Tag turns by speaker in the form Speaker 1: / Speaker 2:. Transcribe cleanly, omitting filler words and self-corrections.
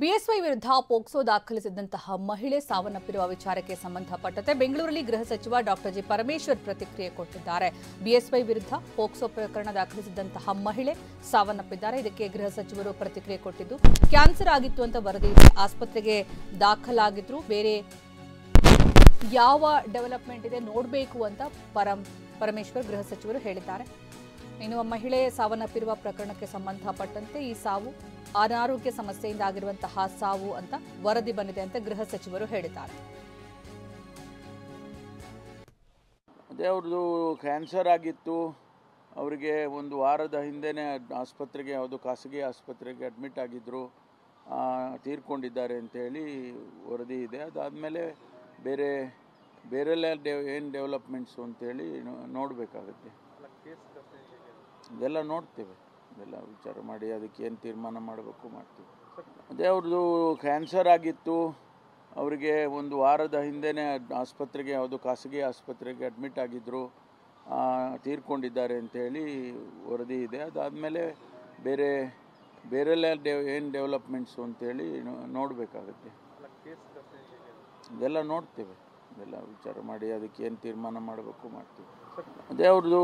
Speaker 1: BSY ವಿರುದ್ಧ POCSO ದಾಖಲಿಸಿದಂತಹ ಮಹಿಳೆ ಸಾವನ್ನಪ್ಪಿರುವ ವಿಚಾರಕ್ಕೆ ಸಂಬಂಧಪಟ್ಟಂತೆ ಬೆಂಗಳೂರಲ್ಲಿ ಗೃಹ ಸಚಿವ ಡಾಕ್ಟರ್ ಜಿ ಪರಮೇಶ್ವರ್ ಪ್ರತಿಕ್ರಿಯೆ ಕೊಟ್ಟಿದ್ದಾರೆ. ಬಿಎಸ್ವೈ ವಿರುದ್ಧ ಪೋಕ್ಸೋ ಪ್ರಕರಣ ದಾಖಲಿಸಿದಂತಹ ಮಹಿಳೆ ಸಾವನ್ನಪ್ಪಿದ್ದಾರೆ. ಇದಕ್ಕೆ ಗೃಹ ಸಚಿವರು ಪ್ರತಿಕ್ರಿಯೆ ಕೊಟ್ಟಿದ್ದು, ಕ್ಯಾನ್ಸರ್ ಆಗಿತ್ತು ಅಂತ ವರದಿ ಇದೆ. ಆಸ್ಪತ್ರೆಗೆ ದಾಖಲಾಗಿದ್ರು, ಬೇರೆ ಯಾವ ಡೆವಲಪ್ಮೆಂಟ್ ಇದೆ ನೋಡಬೇಕು ಅಂತ ಪರಮೇಶ್ವರ್ ಗೃಹ ಸಚಿವರು ಹೇಳಿದ್ದಾರೆ. ಇನ್ನು ಮಹಿಳೆ ಸಾವನ್ನಪ್ಪಿರುವ ಪ್ರಕರಣಕ್ಕೆ ಸಂಬಂಧಪಟ್ಟಂತೆ ಈ ಸಾವು ಅನಾರೋಗ್ಯ ಸಮಸ್ಯೆಯಿಂದ ಆಗಿರುವಂತಹ ಸಾವು ಅಂತ ವರದಿ ಬಂದಿದೆ ಅಂತ ಗೃಹ ಸಚಿವರು ಹೇಳಿದ್ದಾರೆ.
Speaker 2: ಅದೇ ಅವ್ರದ್ದು ಕ್ಯಾನ್ಸರ್ ಆಗಿತ್ತು. ಅವರಿಗೆ ಒಂದು ವಾರದ ಹಿಂದೆನೇ ಆಸ್ಪತ್ರೆಗೆ, ಯಾವುದು ಖಾಸಗಿ ಆಸ್ಪತ್ರೆಗೆ ಅಡ್ಮಿಟ್ ಆಗಿದ್ದರು, ತೀರ್ಕೊಂಡಿದ್ದಾರೆ ಅಂತೇಳಿ ವರದಿ ಇದೆ. ಅದಾದಮೇಲೆ ಬೇರೆಲ್ಲ ಏನು ಡೆವಲಪ್ಮೆಂಟ್ಸು ಅಂತೇಳಿ ನೋಡಬೇಕಾಗುತ್ತೆ. ಇದೆಲ್ಲ ನೋಡ್ತೇವೆ, ಇದೆಲ್ಲ ವಿಚಾರ ಮಾಡಿ ಅದಕ್ಕೆ ಏನು ತೀರ್ಮಾನ ಮಾಡಬೇಕು ಮಾಡ್ತೀವಿ. ಅದೇ ಅವ್ರದ್ದು ಕ್ಯಾನ್ಸರ್ ಆಗಿತ್ತು. ಅವರಿಗೆ ಒಂದು ವಾರದ ಹಿಂದೆನೇ ಆಸ್ಪತ್ರೆಗೆ, ಯಾವುದು ಖಾಸಗಿ ಆಸ್ಪತ್ರೆಗೆ ಅಡ್ಮಿಟ್ ಆಗಿದ್ದರು, ತೀರ್ಕೊಂಡಿದ್ದಾರೆ ಅಂತೇಳಿ ವರದಿ ಇದೆ. ಅದಾದಮೇಲೆ ಬೇರೆಲ್ಲ ಏನು ಡೆವಲಪ್ಮೆಂಟ್ಸು ಅಂತೇಳಿ ನೋಡಬೇಕಾಗುತ್ತೆ. ಇದೆಲ್ಲ ನೋಡ್ತೇವೆ, ಇದೆಲ್ಲ ವಿಚಾರ ಮಾಡಿ ಅದಕ್ಕೆ ಏನು ತೀರ್ಮಾನ ಮಾಡಬೇಕು ಮಾಡ್ತೀವಿ. ಅದೇ ಅವ್ರದ್ದು